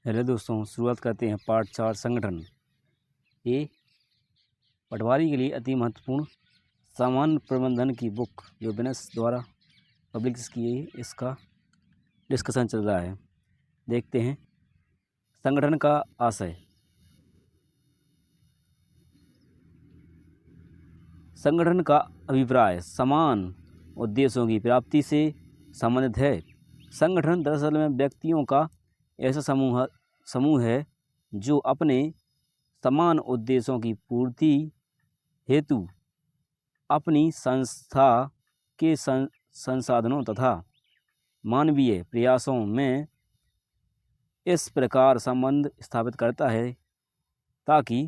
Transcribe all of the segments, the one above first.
Hello दोस्तों, शुरुआत करते हैं पार्ट 4 संगठन। ये पटवारी के लिए अति महत्वपूर्ण सामान्य प्रबंधन की बुक जो बिनेस द्वारा पब्लिश की गई, इसका डिस्कशन चल रहा है। देखते हैं संगठन का आशय। संगठन का अभिप्राय समान उद्देश्यों की प्राप्ति से संबंधित है। संगठन दरअसल में व्यक्तियों का ऐसा समूह है जो अपने समान उद्देश्यों की पूर्ति हेतु अपनी संस्था के संसाधनों तथा मानवीय प्रयासों में इस प्रकार संबंध स्थापित करता है ताकि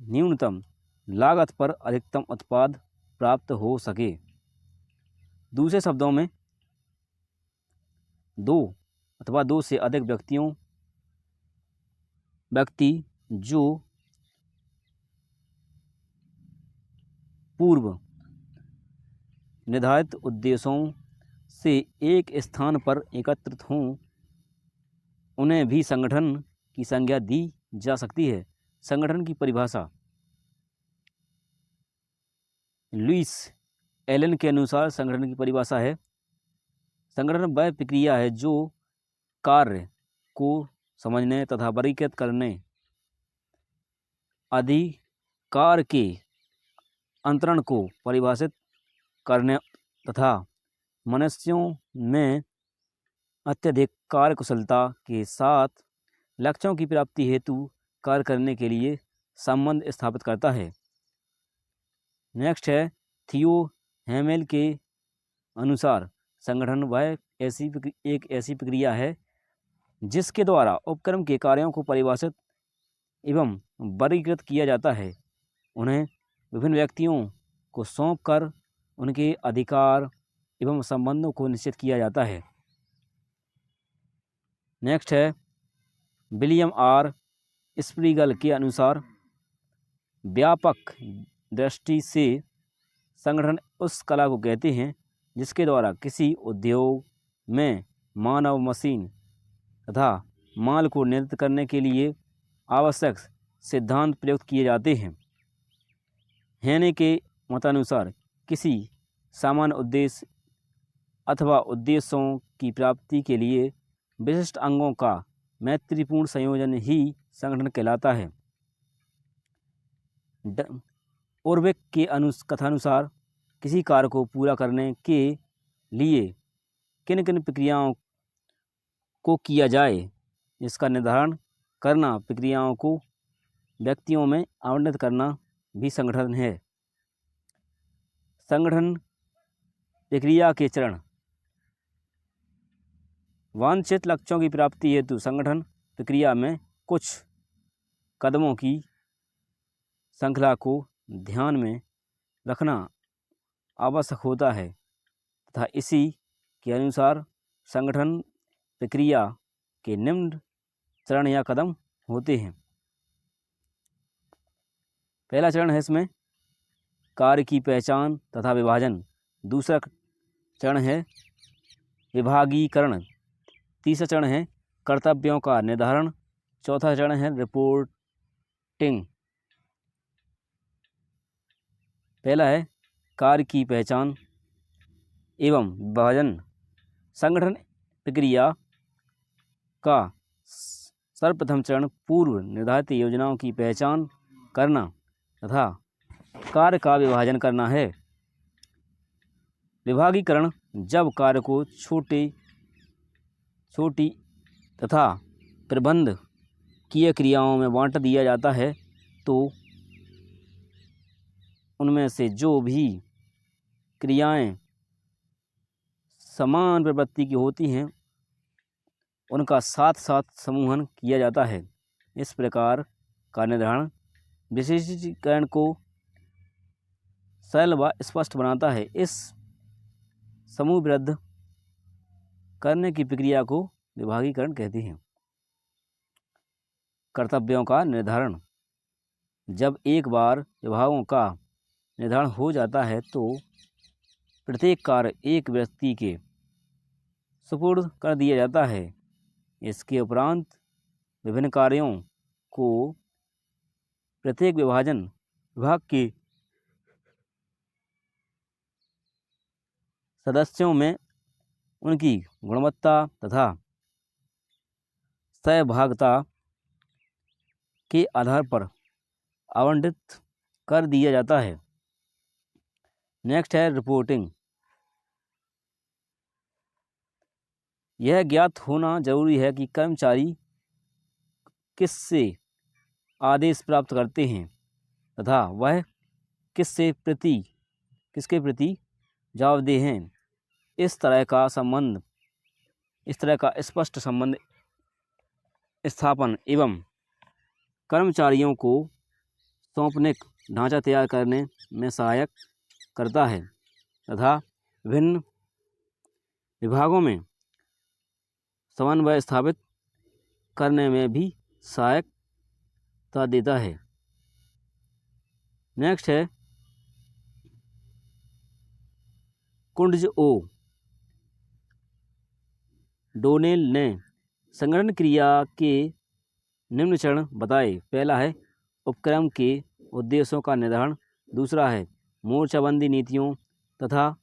न्यूनतम लागत पर अधिकतम उत्पाद प्राप्त हो सके। दूसरे शब्दों में, दो अथवा दो से अधिक व्यक्ति जो पूर्व निर्धारित उद्देश्यों से एक स्थान पर एकत्रित हों, उन्हें भी संगठन की संज्ञा दी जा सकती है। संगठन की परिभाषा लुईस एलन के अनुसार संगठन की परिभाषा है: संगठन वह प्रक्रिया है जो कार्य को समझने तथा वर्गीकृत करने, अधिकार के अंतरण को परिभाषित करने तथा मनुष्यों में अत्यधिक कार्यकुशलता के साथ लक्ष्यों की प्राप्ति हेतु कार्य करने के लिए संबंध स्थापित करता है। नेक्स्ट है, थियो हेमेल के अनुसार संगठन वह एक ऐसी प्रक्रिया है जिसके द्वारा उपक्रम के कार्यों को परिभाषित एवं वर्गीकृत किया जाता है, उन्हें विभिन्न व्यक्तियों को सौंपकर उनके अधिकार एवं संबंधों को निश्चित किया जाता है। नेक्स्ट है, विलियम आर स्प्रीगल के अनुसार व्यापक दृष्टि से संगठन उस कला को कहते हैं जिसके द्वारा किसी उद्योग में मानव, मशीन तथा माल को नियंत्रित करने के लिए आवश्यक सिद्धांत प्रयुक्त किए जाते हैं। हेने के मतानुसार किसी सामान्य उद्देश्य अथवा उद्देश्यों की प्राप्ति के लिए विशिष्ट अंगों का मैत्रीपूर्ण संयोजन ही संगठन कहलाता है। ओरवेक के कथानुसार किसी कार्य को पूरा करने के लिए किन किन प्रक्रियाओं को किया जाए, इसका निर्धारण करना, प्रक्रियाओं को व्यक्तियों में आवंटित करना भी संगठन है। संगठन प्रक्रिया के चरण। वांछित लक्ष्यों की प्राप्ति हेतु संगठन प्रक्रिया में कुछ कदमों की श्रृंखला को ध्यान में रखना आवश्यक होता है तथा इसी के अनुसार संगठन प्रक्रिया के निम्न चरण या कदम होते हैं। पहला चरण है इसमें कार्य की पहचान तथा विभाजन। दूसरा चरण है विभागीकरण। तीसरा चरण है कर्तव्यों का निर्धारण। चौथा चरण है रिपोर्टिंग। पहला है कार्य की पहचान एवं विभाजन। संगठन प्रक्रिया का सर्वप्रथम चरण पूर्व निर्धारित योजनाओं की पहचान करना तथा कार्य का विभाजन करना है। विभागीकरण जब कार्य को छोटी तथा प्रबंध किए क्रियाओं में बांट दिया जाता है तो उनमें से जो भी क्रियाएं समान प्रवृत्ति की होती हैं उनका साथ साथ समूहन किया जाता है। इस प्रकार का निर्धारण विशेषीकरण को सरल व स्पष्ट बनाता है। इस समूहबद्ध करने की प्रक्रिया को विभागीकरण कहते हैं। कर्तव्यों का निर्धारण। जब एक बार विभागों का निर्धारण हो जाता है तो प्रत्येक कार्य एक व्यक्ति के सुपुर्द कर दिया जाता है। इसके उपरांत विभिन्न कार्यों को प्रत्येक विभाग के सदस्यों में उनकी गुणवत्ता तथा सहभागिता के आधार पर आवंटित कर दिया जाता है। नेक्स्ट है रिपोर्टिंग। यह ज्ञात होना जरूरी है कि कर्मचारी किससे आदेश प्राप्त करते हैं तथा वह किसके प्रति जवाबदेह हैं। इस तरह का स्पष्ट संबंध स्थापन एवं कर्मचारियों को सौंपनिक ढांचा तैयार करने में सहायक करता है तथा विभिन्न विभागों में समन्वय स्थापित करने में भी सहायता देता है। नेक्स्ट है कुंडज ओ डोनेल ने संगठन क्रिया के निम्न चरण बताए। पहला है उपक्रम के उद्देश्यों का निर्धारण, दूसरा है मोर्चाबंदी नीतियों तथा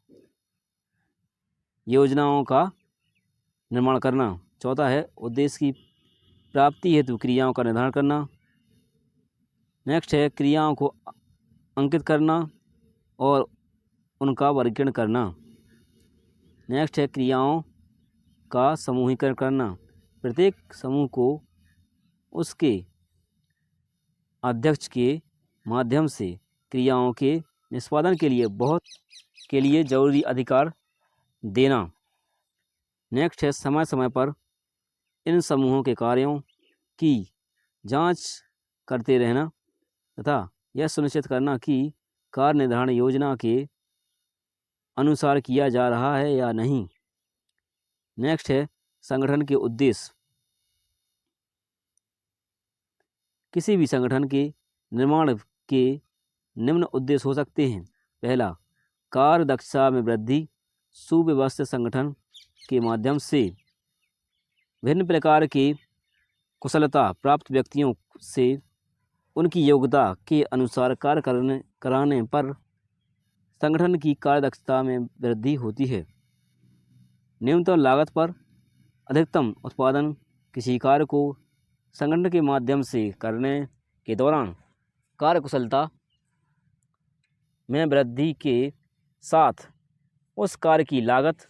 योजनाओं का निर्माण करना, चौथा है उद्देश्य की प्राप्ति हेतु क्रियाओं का निर्धारण करना, नेक्स्ट है क्रियाओं को अंकित करना और उनका वर्गीकरण करना, नेक्स्ट है क्रियाओं का समूहीकरण करना, प्रत्येक समूह को उसके अध्यक्ष के माध्यम से क्रियाओं के निष्पादन के लिए जरूरी अधिकार देना, नेक्स्ट है समय समय पर इन समूहों के कार्यों की जांच करते रहना तथा यह सुनिश्चित करना कि कार्य निर्धारण योजना के अनुसार किया जा रहा है या नहीं। नेक्स्ट है संगठन के उद्देश्य। किसी भी संगठन के निर्माण के निम्न उद्देश्य हो सकते हैं। पहला, कार्य दक्षता में वृद्धि, सुव्यवस्थित संगठन के माध्यम से विभिन्न प्रकार के कुशलता प्राप्त व्यक्तियों से उनकी योग्यता के अनुसार कार्य कराने पर संगठन की कार्यदक्षता में वृद्धि होती है। न्यूनतम लागत पर अधिकतम उत्पादन। किसी कार्य को संगठन के माध्यम से करने के दौरान कार्यकुशलता में वृद्धि के साथ उस कार्य की लागत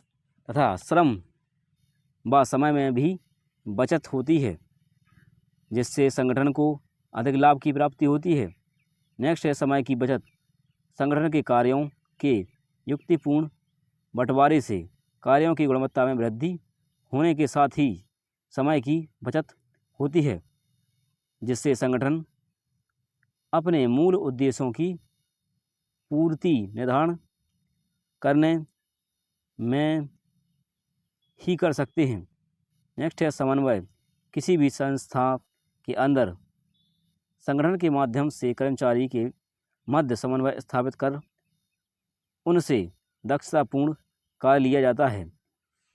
तथा श्रम व समय में भी बचत होती है, जिससे संगठन को अधिक लाभ की प्राप्ति होती है। नेक्स्ट है समय की बचत। संगठन के कार्यों के युक्तिपूर्ण बंटवारे से कार्यों की गुणवत्ता में वृद्धि होने के साथ ही समय की बचत होती है, जिससे संगठन अपने मूल उद्देश्यों की पूर्ति निर्धारण करने में ही कर सकते हैं। नेक्स्ट है समन्वय। किसी भी संस्था के अंदर संगठन के माध्यम से कर्मचारी के मध्य समन्वय स्थापित कर उनसे दक्षतापूर्ण कार्य लिया जाता है,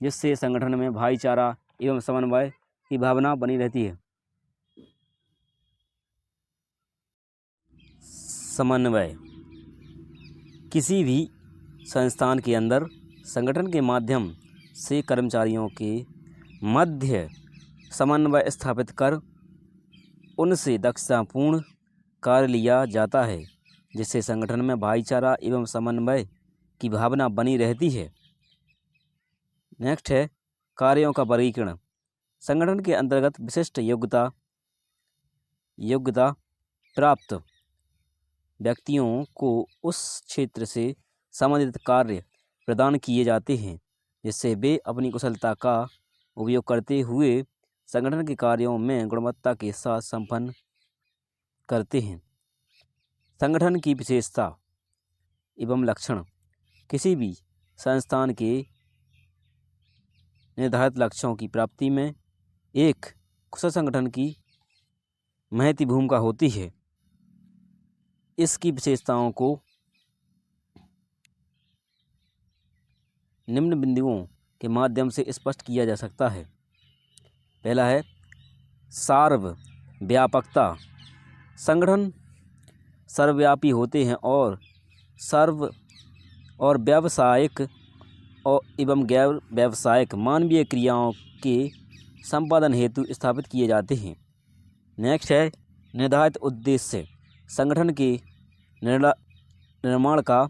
जिससे संगठन में भाईचारा एवं समन्वय की भावना बनी रहती है। समन्वय किसी भी संस्थान के अंदर संगठन के माध्यम से कर्मचारियों के मध्य समन्वय स्थापित कर उनसे दक्षतापूर्ण कार्य लिया जाता है, जिससे संगठन में भाईचारा एवं समन्वय की भावना बनी रहती है। नेक्स्ट है कार्यों का वर्गीकरण। संगठन के अंतर्गत विशिष्ट योग्यता प्राप्त व्यक्तियों को उस क्षेत्र से संबंधित कार्य प्रदान किए जाते हैं, जिससे वे अपनी कुशलता का उपयोग करते हुए संगठन के कार्यों में गुणवत्ता के साथ संपन्न करते हैं। संगठन की विशेषता एवं लक्षण। किसी भी संस्थान के निर्धारित लक्ष्यों की प्राप्ति में एक कुशल संगठन की महती भूमिका होती है। इसकी विशेषताओं को निम्न बिंदुओं के माध्यम से स्पष्ट किया जा सकता है। पहला है सार्वव्यापकता। संगठन सर्वव्यापी होते हैं और व्यावसायिक एवं गैर व्यावसायिक मानवीय क्रियाओं के संपादन हेतु स्थापित किए जाते हैं। नेक्स्ट है निर्धारित उद्देश्य। संगठन के निर्माण का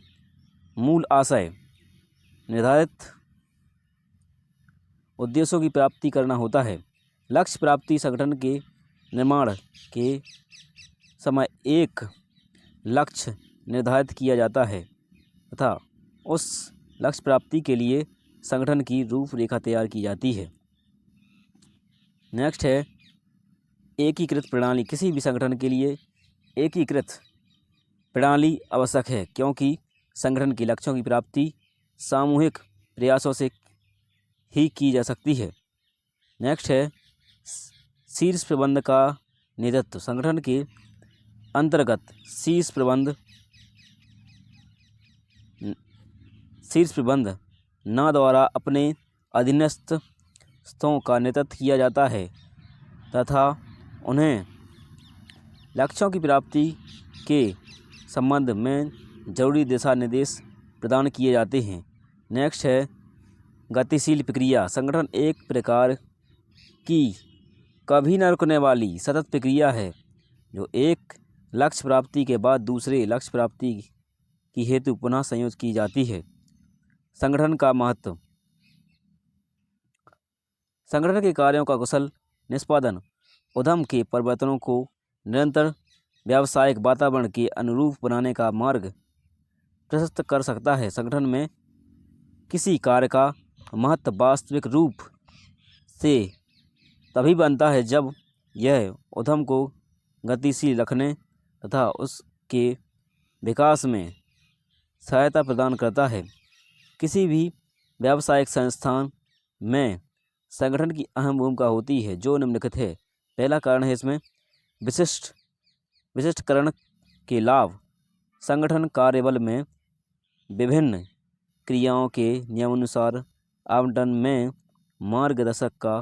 मूल आशय निर्धारित उद्देश्यों की प्राप्ति करना होता है। लक्ष्य प्राप्ति। संगठन के निर्माण के समय एक लक्ष्य निर्धारित किया जाता है तथा उस लक्ष्य प्राप्ति के लिए संगठन की रूपरेखा तैयार की जाती है। नेक्स्ट है एकीकृत प्रणाली। किसी भी संगठन के लिए एकीकृत प्रणाली आवश्यक है क्योंकि संगठन के लक्ष्यों की प्राप्ति सामूहिक प्रयासों से ही की जा सकती है। नेक्स्ट है शीर्ष प्रबंध का नेतृत्व। संगठन के अंतर्गत शीर्ष प्रबंध न द्वारा अपने अधीनस्थों का नेतृत्व किया जाता है तथा उन्हें लक्ष्यों की प्राप्ति के संबंध में जरूरी दिशा निर्देश प्रदान किए जाते हैं। नेक्स्ट है गतिशील प्रक्रिया। संगठन एक प्रकार की कभी न रुकने वाली सतत प्रक्रिया है जो एक लक्ष्य प्राप्ति के बाद दूसरे लक्ष्य प्राप्ति की हेतु पुनः संयोजित की जाती है। संगठन का महत्व। संगठन के कार्यों का कुशल निष्पादन उद्यम के परिवर्तनों को निरंतर व्यावसायिक वातावरण के अनुरूप बनाने का मार्ग प्रशस्त कर सकता है। संगठन में किसी कार्य का महत्व वास्तविक रूप से तभी बनता है जब यह उद्यम को गतिशील रखने तथा उसके विकास में सहायता प्रदान करता है। किसी भी व्यावसायिक संस्थान में संगठन की अहम भूमिका होती है जो निम्नलिखित है। पहला कारण है इसमें विशिष्टकरण के लाभ। संगठन कार्यबल में विभिन्न क्रियाओं के नियमानुसार आवंटन में मार्गदर्शक का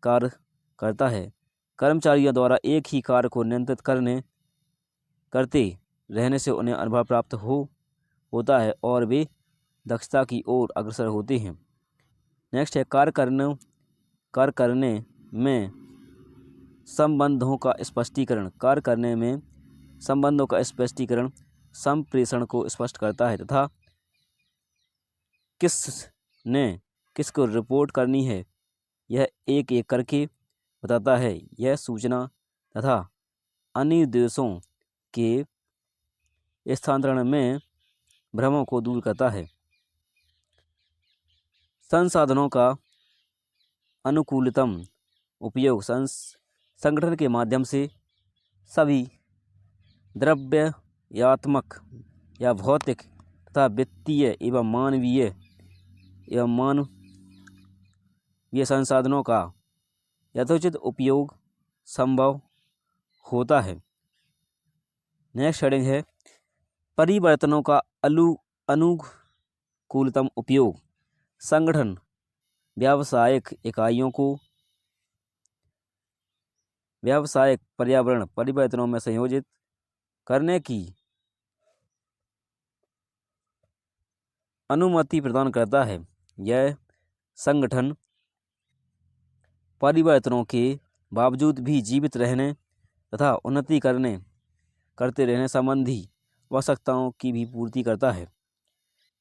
कार्य करता है। कर्मचारियों द्वारा एक ही कार्य को नियंत्रित करते रहने से उन्हें अनुभव प्राप्त होता है और वे दक्षता की ओर अग्रसर होते हैं। नेक्स्ट है कार्य करने में संबंधों का स्पष्टीकरण। कार्य करने में संबंधों का स्पष्टीकरण संप्रेषण को स्पष्ट करता है तथा किसने किसको रिपोर्ट करनी है यह एक एक करके बताता है। यह सूचना तथा अनुदेशों के स्थानांतरण में भ्रमों को दूर करता है। संसाधनों का अनुकूलतम उपयोग। संगठन के माध्यम से सभी द्रव्यात्मक या भौतिक तथा वित्तीय एवं मानवीय संसाधनों का यथोचित उपयोग संभव होता है। नेक्स्ट हेडिंग है परिवर्तनों का अनुकूलतम उपयोग। संगठन व्यावसायिक इकाइयों को व्यावसायिक पर्यावरण परिवर्तनों में संयोजित करने की अनुमति प्रदान करता है। यह संगठन परिवर्तनों के बावजूद भी जीवित रहने तथा उन्नति करते रहने संबंधी आवश्यकताओं की भी पूर्ति करता है।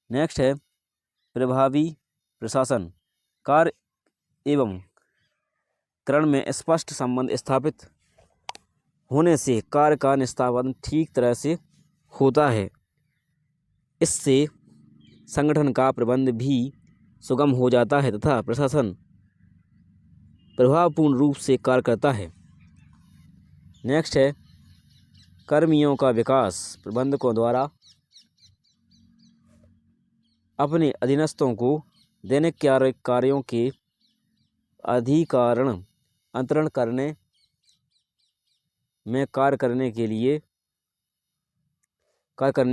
नेक्स्ट है प्रभावी प्रशासन। कार्य एवं करण में स्पष्ट संबंध स्थापित होने से कार्य का निष्पादन ठीक तरह से होता है। इससे संगठन का प्रबंध भी सुगम हो जाता है तथा प्रशासन प्रभावपूर्ण रूप से कार्य करता है। नेक्स्ट है कर्मियों का विकास। प्रबंधकों द्वारा अपने अधीनस्थों को दैनिक कार्यों के अधिकारण अंतरण करने में कार्य करने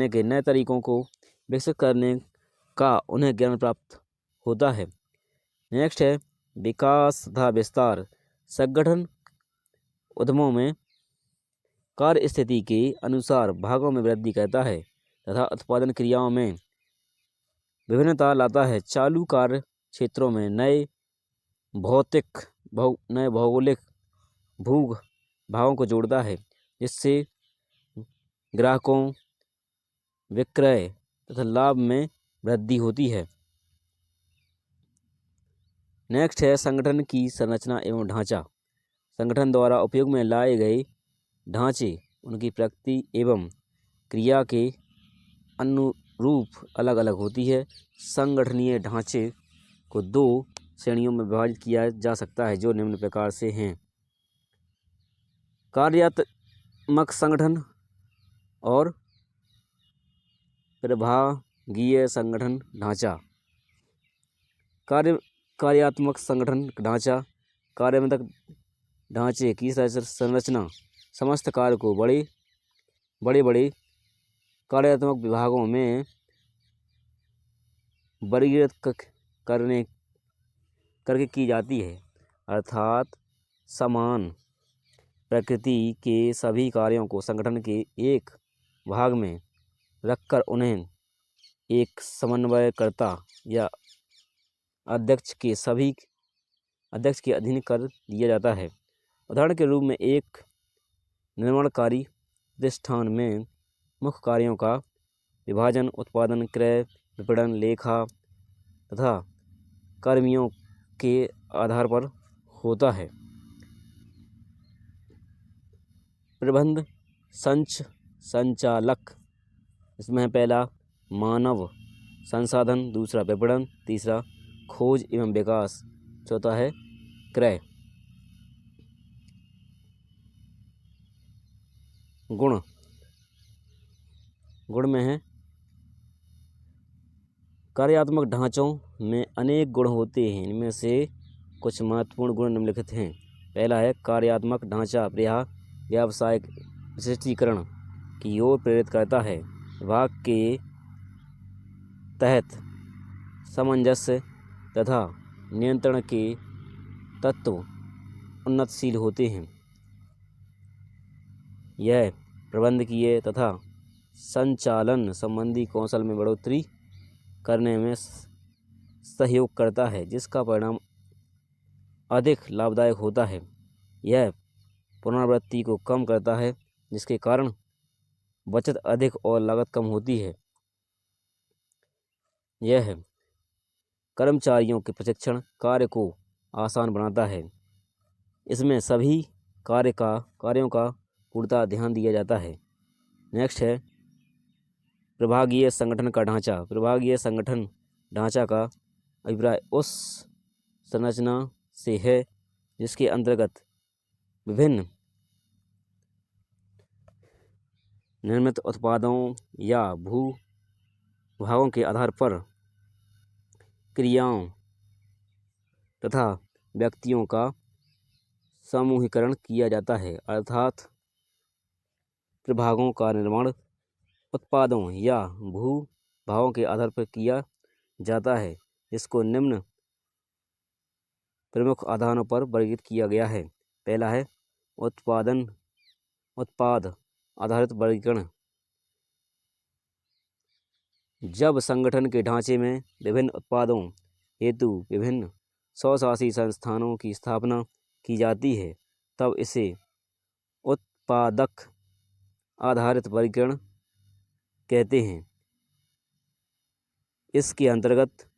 के नए तरीकों को विकसित करने का उन्हें ज्ञान प्राप्त होता है। नेक्स्ट है विकास तथा विस्तार। संगठन उद्यमों में कार्य स्थिति के अनुसार भागों में वृद्धि करता है तथा उत्पादन क्रियाओं में विभिन्नता लाता है। चालू कार्य क्षेत्रों में नए भौगोलिक भू भागों को जोड़ता है, जिससे ग्राहकों, विक्रय तथा लाभ में वृद्धि होती है। नेक्स्ट है संगठन की संरचना एवं ढांचा। संगठन द्वारा उपयोग में लाए गए ढांचे उनकी प्रकृति एवं क्रिया के अनुरूप अलग अलग होती है। संगठनीय ढांचे को दो श्रेणियों में विभाजित किया जा सकता है, जो निम्न प्रकार से हैं। कार्यात्मक संगठन और प्रभागीय संगठन ढांचा। कार्यात्मक संगठन ढांचा कार्यात्मक ढांचे की संरचना समस्त कार्य को बड़े कार्यात्मक विभागों में वर्गीकृत करके की जाती है, अर्थात समान प्रकृति के सभी कार्यों को संगठन के एक भाग में रखकर उन्हें एक समन्वयकर्ता या अध्यक्ष के अधीन कर दिया जाता है। उदाहरण के रूप में एक निर्माणकारी प्रतिष्ठान में मुख्य कार्यों का विभाजन उत्पादन, क्रय, विपणन, लेखा तथा कर्मियों के आधार पर होता है। प्रबंध संचालक, इसमें पहला मानव संसाधन, दूसरा विपणन, तीसरा खोज एवं विकास, चौथा है क्रय। गुण में है कार्यात्मक ढांचों में अनेक गुण होते हैं। इनमें से कुछ महत्वपूर्ण गुण निम्नलिखित हैं। पहला है कार्यात्मक ढांचा व्यावसायिक विशिष्टीकरण की ओर प्रेरित करता है। विभाग के तहत सामंजस्य तथा नियंत्रण के तत्व उन्नतशील होते हैं। यह प्रबंधकीय तथा संचालन संबंधी कौशल में बढ़ोतरी करने में सहयोग करता है, जिसका परिणाम अधिक लाभदायक होता है। यह पुनरावृत्ति को कम करता है, जिसके कारण बचत अधिक और लागत कम होती है। यह कर्मचारियों के प्रशिक्षण कार्य को आसान बनाता है। इसमें सभी कार्यों का पूर्णतः ध्यान दिया जाता है। नेक्स्ट है प्रभागीय संगठन का ढांचा। प्रभागीय संगठन ढांचा का अभिप्राय उस संरचना से है जिसके अंतर्गत विभिन्न निर्मित उत्पादों या भू-भागों के आधार पर क्रियाओं तथा व्यक्तियों का समूहीकरण किया जाता है, अर्थात प्रभागों का निर्माण उत्पादों या भू-भागों के आधार पर किया जाता है, जिसको निम्न प्रमुख आधारों पर वर्गीकृत किया गया है। पहला है उत्पाद आधारित वर्गीकरण। जब संगठन के ढांचे में विभिन्न उत्पादों हेतु विभिन्न स्वशासी संस्थानों की स्थापना की जाती है, तब इसे उत्पादक आधारित वर्गीकरण कहते हैं। इसके अंतर्गत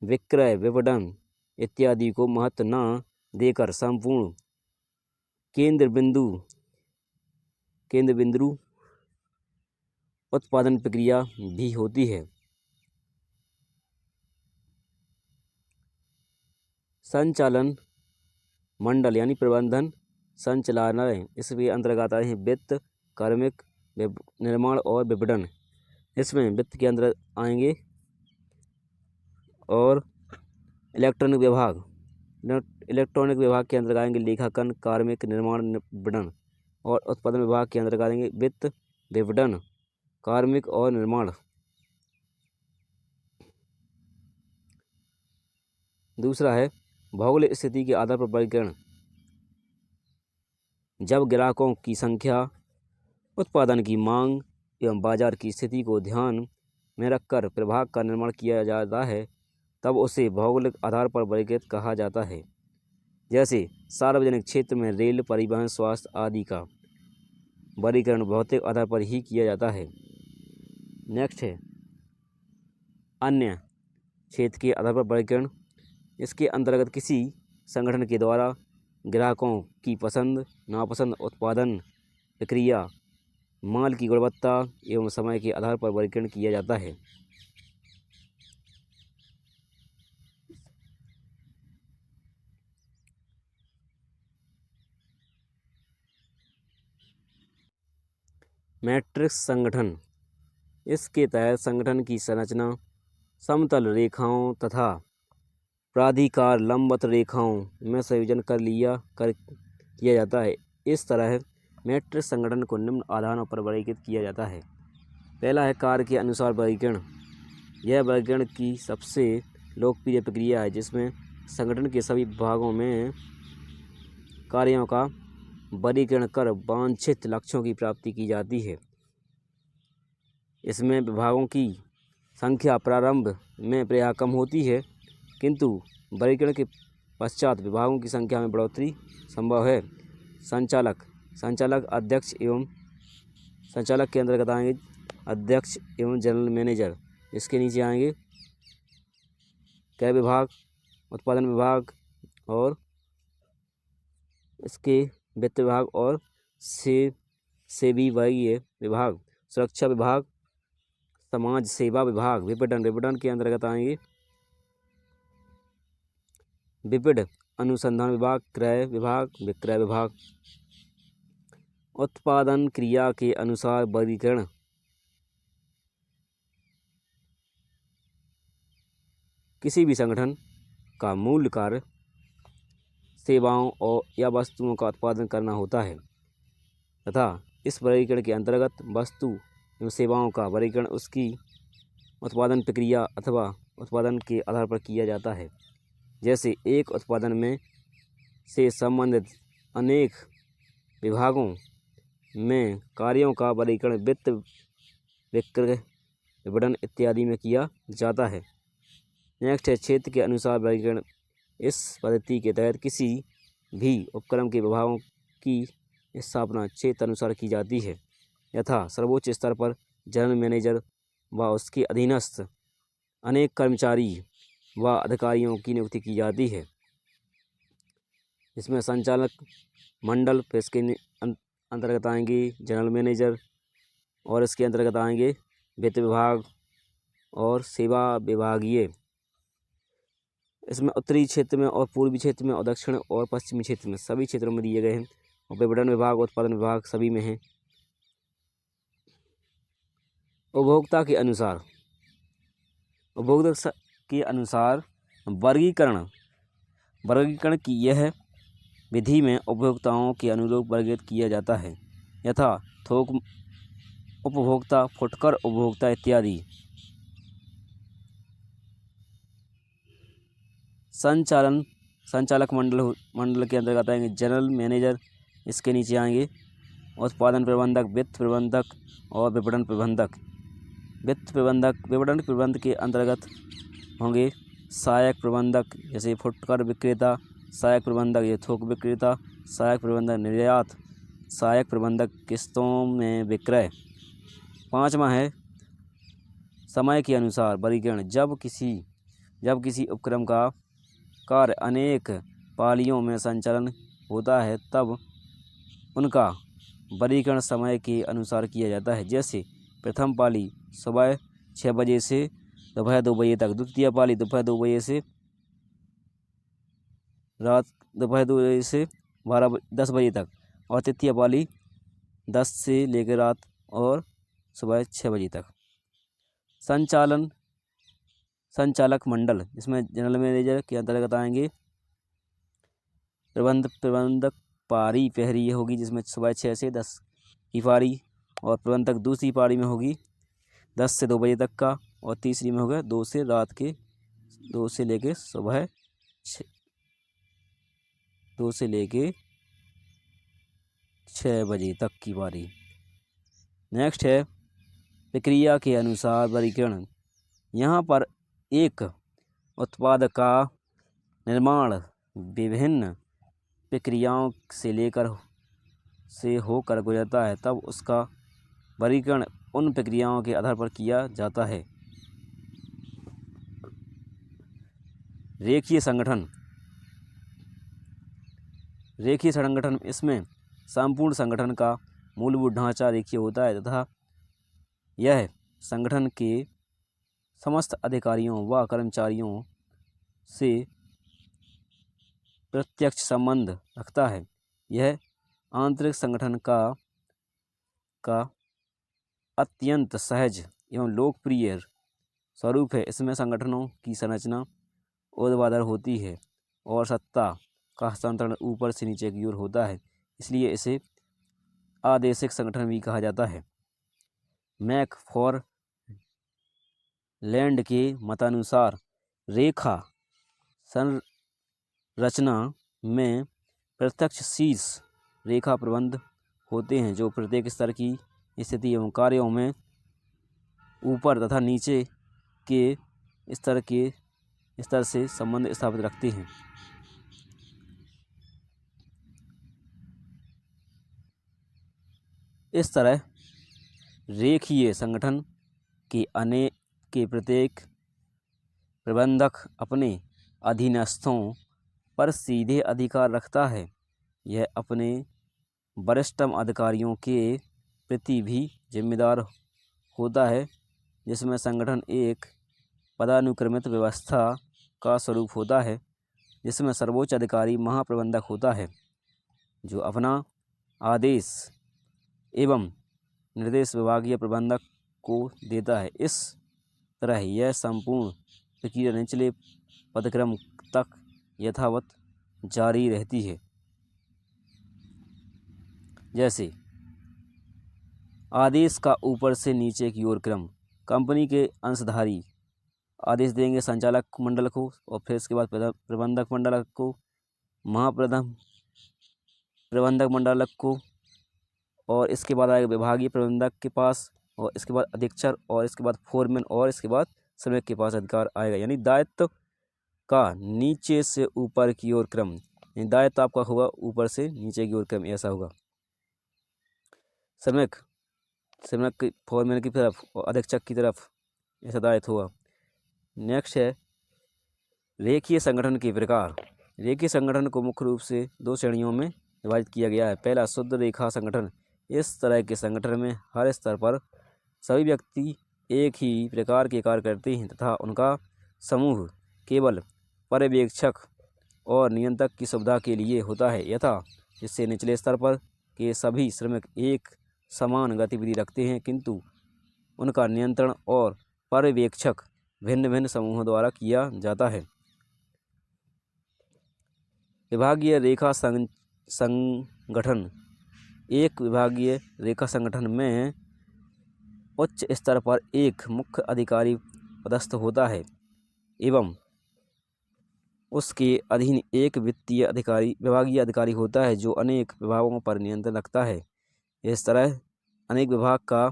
विक्रय, विपणन इत्यादि को महत्व न देकर संपूर्ण केंद्र बिंदु उत्पादन प्रक्रिया भी होती है। संचालन मंडल यानी प्रबंधन संचालनालय, इसके अंतर्गत आते हैं वित्त, कार्मिक, निर्माण और विपणन। इसमें वित्त के अंदर आएंगे और इलेक्ट्रॉनिक विभाग के अंतर्गत आएंगे लेखांकन, कार्मिक, निर्माण, विपणन। और उत्पादन विभाग के अंतर्गत आएंगे वित्त, विपणन, कार्मिक और निर्माण। दूसरा है भौगोलिक स्थिति के आधार पर वर्गीकरण। जब ग्राहकों की संख्या, उत्पादन की मांग एवं बाजार की स्थिति को ध्यान में रखकर प्रभाग का निर्माण किया जाता है तब उसे भौगोलिक आधार पर वर्गीकृत कहा जाता है। जैसे सार्वजनिक क्षेत्र में रेल, परिवहन, स्वास्थ्य आदि का वर्गीकरण भौतिक आधार पर ही किया जाता है। नेक्स्ट है अन्य क्षेत्र के आधार पर वर्गीकरण। इसके अंतर्गत किसी संगठन के द्वारा ग्राहकों की पसंद, नापसंद, उत्पादन प्रक्रिया, माल की गुणवत्ता एवं समय के आधार पर वर्गीकरण किया जाता है। मैट्रिक्स संगठन। इसके तहत संगठन की संरचना समतल रेखाओं तथा प्राधिकार लंबवत रेखाओं में संयोजन किया जाता है। इस तरह मैट्रिक्स संगठन को निम्न आधारों पर वर्गीकृत किया जाता है। पहला है कार्य के अनुसार वर्गीकरण। यह वर्गीकरण की सबसे लोकप्रिय प्रक्रिया है जिसमें संगठन के सभी विभागों में कार्यों का वर्गीकरण कर वांछित लक्ष्यों की प्राप्ति की जाती है। इसमें विभागों की संख्या प्रारंभ में प्रायः कम होती है, किंतु वर्गीकरण के पश्चात विभागों की संख्या में बढ़ोतरी संभव है। संचालक अध्यक्ष एवं संचालक के अंतर्गत आएंगे अध्यक्ष एवं जनरल मैनेजर। इसके नीचे आएंगे क्रय विभाग, उत्पादन विभाग और इसके वित्त विभाग और सेविभागीय विभाग, सुरक्षा विभाग, समाज सेवा विभाग, विपणन के अंतर्गत आएंगे विपणन अनुसंधान विभाग, क्रय विभाग, विक्रय विभाग। उत्पादन क्रिया के अनुसार वर्गीकरण। किसी भी संगठन का मूल कार्य सेवाओं और या वस्तुओं का उत्पादन करना होता है तथा इस वर्गीकरण के अंतर्गत वस्तु एवं सेवाओं का वर्गीकरण उसकी उत्पादन प्रक्रिया अथवा उत्पादन के आधार पर किया जाता है। जैसे एक उत्पादन में से संबंधित अनेक विभागों में कार्यों का वर्गीकरण वित्त, विक्रय, विपणन इत्यादि में किया जाता है। नेक्स्ट है क्षेत्र के अनुसार वर्गीकरण। इस पद्धति के तहत किसी भी उपक्रम के विभागों की स्थापना क्षेत्र अनुसार की जाती है। यथा सर्वोच्च स्तर पर जनरल मैनेजर व उसके अधीनस्थ अनेक कर्मचारी व अधिकारियों की नियुक्ति की जाती है। इसमें संचालक मंडल, फिर इसके अंतर्गत आएंगे जनरल मैनेजर और इसके अंतर्गत आएंगे वित्त विभाग और सेवा विभागीय। इसमें उत्तरी क्षेत्र में और पूर्वी क्षेत्र में और दक्षिण और पश्चिमी क्षेत्र में सभी क्षेत्रों में दिए गए हैं और विपणन विभाग, उत्पादन विभाग सभी में हैं। उपभोक्ता के अनुसार वर्गीकरण की यह विधि में उपभोक्ताओं के अनुरूप वर्गीकृत किया जाता है। यथा थोक उपभोक्ता, फुटकर उपभोक्ता इत्यादि। संचालक मंडल के अंतर्गत आएंगे जनरल मैनेजर। इसके नीचे आएंगे उत्पादन प्रबंधक, वित्त प्रबंधक और विपणन प्रबंधक। विपणन प्रबंधक के अंतर्गत होंगे सहायक प्रबंधक, जैसे फुटकर विक्रेता, सहायक प्रबंधक ये थोक विक्रेता, सहायक प्रबंधक निर्यात, सहायक प्रबंधक किस्तों में विक्रय। पाँचवा है समय के अनुसार वर्गीकरण। जब किसी उपक्रम का कार्य अनेक पालियों में संचालन होता है तब उनका वर्गीकरण समय के अनुसार किया जाता है। जैसे प्रथम पाली सुबह 6 बजे से दोपहर 2 बजे तक, द्वितीय पाली दोपहर 2 बजे से रात दोपहर 2 बजे से 10 बजे तक और तृतीय पाली 10 से लेकर रात और सुबह 6 बजे तक। संचालक मंडल, इसमें जनरल मैनेजर के अंतर्गत आएंगे प्रबंधक पारी पहरी ये होगी जिसमें सुबह 6 से 10 की पारी, और प्रबंधक दूसरी पारी में होगी 10 से 2 बजे तक का, और तीसरी में होगा 2 से लेके सुबह 2 से लेके 6 बजे तक की बारी। नेक्स्ट है प्रक्रिया के अनुसार वर्गीकरण। यहाँ पर एक उत्पाद का निर्माण विभिन्न प्रक्रियाओं से होकर गुजरता है, तब उसका वर्गीकरण उन प्रक्रियाओं के आधार पर किया जाता है। रेखीय संगठन। रेखीय संगठन, इसमें संपूर्ण संगठन का मूलभूत ढांचा रेखीय होता है तथा यह संगठन के समस्त अधिकारियों व कर्मचारियों से प्रत्यक्ष संबंध रखता है। यह आंतरिक संगठन का अत्यंत सहज एवं लोकप्रिय स्वरूप है। इसमें संगठनों की संरचना ऊर्ध्वाधर होती है और सत्ता का हस्तांतरण ऊपर से नीचे की ओर होता है, इसलिए इसे आदेशिक संगठन भी कहा जाता है। मैकफॉरलैंड के मतानुसार रेखा संरचना में प्रत्यक्ष शीर्ष रेखा प्रबंध होते हैं, जो प्रत्येक स्तर की स्थिति एवं कार्यों में ऊपर तथा नीचे के स्तर से संबंध स्थापित रखते हैं। इस तरह रेखीय संगठन के प्रत्येक प्रबंधक अपने अधीनस्थों पर सीधे अधिकार रखता है। यह अपने वरिष्ठतम अधिकारियों के प्रति भी जिम्मेदार होता है, जिसमें संगठन एक पदानुक्रमित व्यवस्था का स्वरूप होता है, जिसमें सर्वोच्च अधिकारी महाप्रबंधक होता है, जो अपना आदेश एवं निर्देश विभागीय प्रबंधक को देता है। इस तरह यह संपूर्ण प्रक्रिया निचले पदक्रम तक यथावत जारी रहती है। जैसे आदेश का ऊपर से नीचे की ओर क्रम। कंपनी के अंशधारी आदेश देंगे संचालक मंडल को और फिर इसके बाद प्रबंधक मंडल को, प्रबंधक मंडलक को, और इसके बाद आएगा विभागीय प्रबंधक के पास, और इसके बाद अधीक्षक, और इसके बाद फोरमैन, और इसके बाद श्रमिक के पास अधिकार आएगा। यानी दायित्व का नीचे से ऊपर की ओर क्रम, यानी दायित्व आपका होगा ऊपर से नीचे की ओर क्रम, ऐसा होगा। श्रमिक फोरमैन की तरफ और अधीक्षक की तरफ ऐसा दायित्व होगा। नेक्स्ट है रेखीय संगठन के प्रकार। रेखीय संगठन को मुख्य रूप से 2 श्रेणियों में विभाजित किया गया है। पहला, शुद्ध रेखा संगठन। इस तरह के संगठन में हर स्तर पर सभी व्यक्ति एक ही प्रकार के कार्य करते हैं तथा उनका समूह केवल पर्यवेक्षक और नियंत्रक की सुविधा के लिए होता है, यथा जिससे निचले स्तर पर के सभी श्रमिक एक समान गतिविधि रखते हैं, किंतु उनका नियंत्रण और पर्यवेक्षक भिन्न भिन्न समूहों द्वारा किया जाता है। विभागीय रेखा संगठन। एक विभागीय रेखा संगठन में उच्च स्तर पर एक मुख्य अधिकारी पदस्थ होता है एवं उसके अधीन एक विभागीय अधिकारी होता है, जो अनेक विभागों पर नियंत्रण रखता है। इस तरह अनेक विभाग का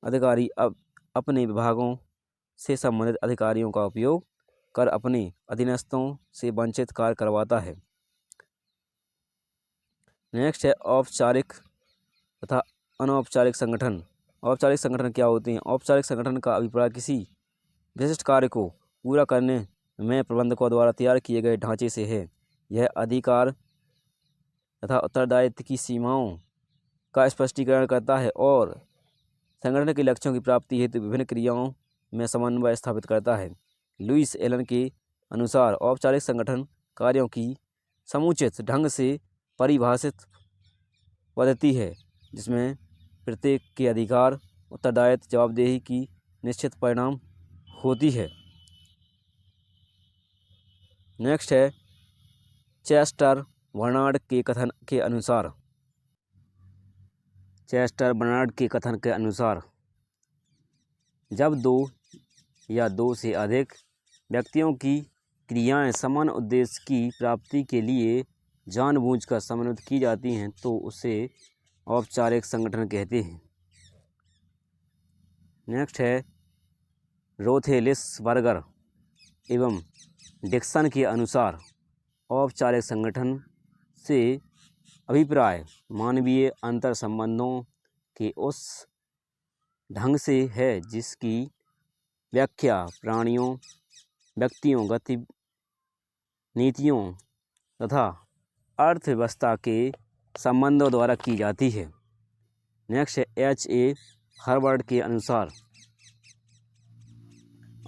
अधिकारी अपने विभागों से संबंधित अधिकारियों का उपयोग कर अपने अधीनस्थों से वंचित कार्य करवाता है। नेक्स्ट है औपचारिक तथा अनौपचारिक संगठन। औपचारिक संगठन क्या होते हैं? औपचारिक संगठन का अभिप्राय किसी विशिष्ट कार्य को पूरा करने में प्रबंधकों द्वारा तैयार किए गए ढांचे से है। यह अधिकार तथा उत्तरदायित्व की सीमाओं का स्पष्टीकरण करता है और संगठन के लक्ष्यों की प्राप्ति हेतु विभिन्न क्रियाओं में समन्वय स्थापित करता है। लुईस एलन के अनुसार औपचारिक संगठन कार्यों की समुचित ढंग से परिभाषित पद्धति है, जिसमें प्रत्येक के अधिकार, उत्तरदायित्व, जवाबदेही की निश्चित परिणाम होती है। नेक्स्ट है चेस्टर बर्नार्ड के कथन के अनुसार जब 2 या 2 से अधिक व्यक्तियों की क्रियाएं समान उद्देश्य की प्राप्ति के लिए जानबूझकर समन्वित की जाती हैं तो उसे औपचारिक संगठन कहते हैं। नेक्स्ट है रोथेलिसबर्गर एवं डिक्सन के अनुसार औपचारिक संगठन से अभिप्राय मानवीय अंतर संबंधों के उस ढंग से है जिसकी व्याख्या प्राणियों, व्यक्तियों, नीतियों तथा अर्थव्यवस्था के संबंधों द्वारा की जाती है। नेक्स्ट है H.A. हार्वर्ड के अनुसार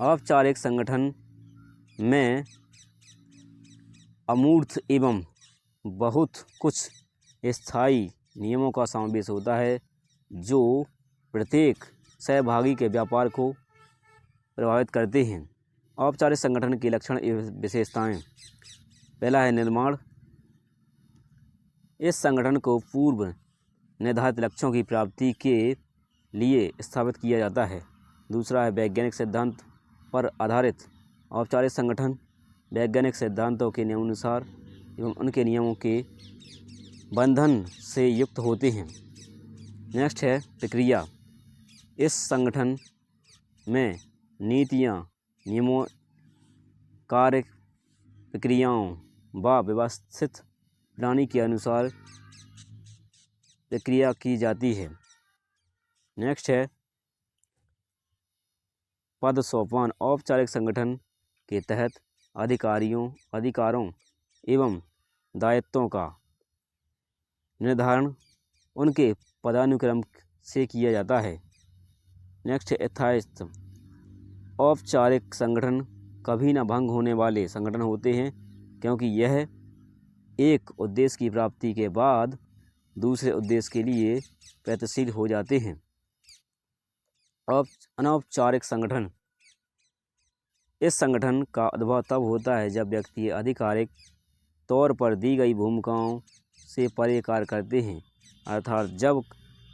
औपचारिक संगठन में अमूर्त एवं बहुत कुछ स्थायी नियमों का समावेश होता है जो प्रत्येक सहभागी के व्यापार को प्रभावित करते हैं। औपचारिक संगठन के लक्षण एवं विशेषताएं। पहला है निर्माण। इस संगठन को पूर्व निर्धारित लक्ष्यों की प्राप्ति के लिए स्थापित किया जाता है। दूसरा है वैज्ञानिक सिद्धांत पर आधारित। औपचारिक संगठन वैज्ञानिक सिद्धांतों के नियमानुसार एवं उनके नियमों के बंधन से युक्त होते हैं। नेक्स्ट है प्रक्रिया। इस संगठन में नीतियाँ, नियमों, कार्य प्रक्रियाओं व व्यवस्थित प्रणाली के अनुसार प्रक्रिया की जाती है। नेक्स्ट है पद सोपान। औपचारिक संगठन के तहत अधिकारों एवं दायित्वों का निर्धारण उनके पदानुक्रम से किया जाता है। नेक्स्ट है यथास्थ। औपचारिक संगठन कभी न भंग होने वाले संगठन होते हैं क्योंकि यह एक उद्देश्य की प्राप्ति के बाद दूसरे उद्देश्य के लिए प्रयत्नशील हो जाते हैं। अनौपचारिक संगठन। इस संगठन का उद्भव तब होता है जब व्यक्ति आधिकारिक तौर पर दी गई भूमिकाओं से परे कार्य करते हैं, अर्थात जब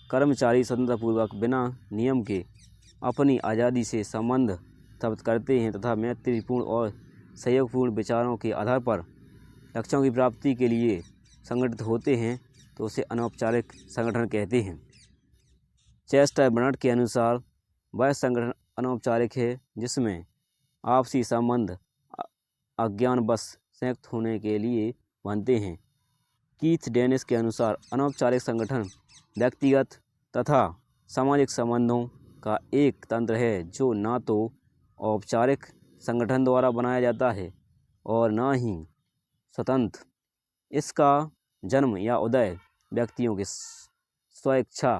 कर्मचारी स्वतंत्रपूर्वक बिना नियम के अपनी आज़ादी से संबंध स्थापित करते हैं तथा मैत्रीपूर्ण और सहयोगपूर्ण विचारों के आधार पर लक्ष्यों की प्राप्ति के लिए संगठित होते हैं तो उसे अनौपचारिक संगठन कहते हैं। चेस्टर बर्नट के अनुसार वह संगठन अनौपचारिक है जिसमें आपसी संबंध अज्ञानवश संयुक्त होने के लिए बनते हैं। कीथ डेनिस के अनुसार अनौपचारिक संगठन व्यक्तिगत तथा सामाजिक संबंधों का एक तंत्र है जो ना तो औपचारिक संगठन द्वारा बनाया जाता है और ना ही स्वतंत्र। इसका जन्म या उदय व्यक्तियों के स्वेच्छा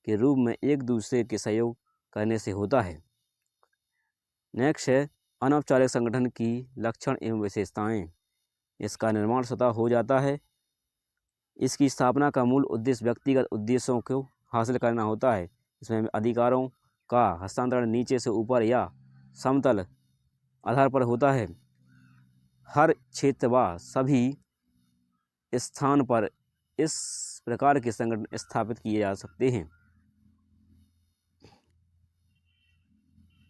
के रूप में एक दूसरे के सहयोग करने से होता है। नेक्स्ट है अनौपचारिक संगठन की लक्षण एवं विशेषताएं। इसका निर्माण स्वतः हो जाता है। इसकी स्थापना का मूल उद्देश्य व्यक्तिगत उद्देश्यों को हासिल करना होता है। इसमें अधिकारों का हस्तांतरण नीचे से ऊपर या समतल आधार पर होता है। हर क्षेत्र व सभी स्थान पर इस प्रकार के संगठन स्थापित किए जा सकते हैं।